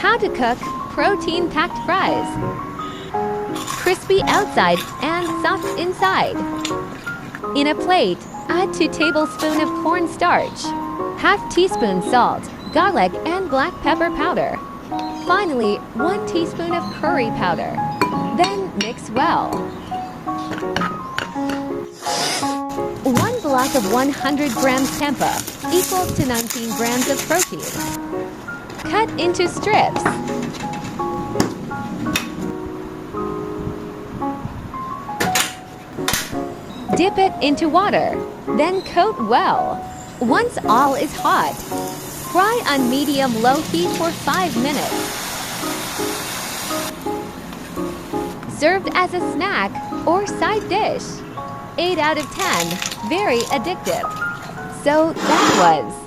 How to cook protein-packed fries. Crispy outside and soft inside. In a plate, add 2 tablespoons of cornstarch, half teaspoon salt, garlic and black pepper powder. Finally, 1 teaspoon of curry powder. Then mix well. 1 block of 100 grams tempeh equals to 19 grams of protein. Cut into strips. Dip it into water, then coat well. Once all is hot, fry on medium-low heat for 5 minutes. Served as a snack or side dish. 8 out of 10, very addictive. So that was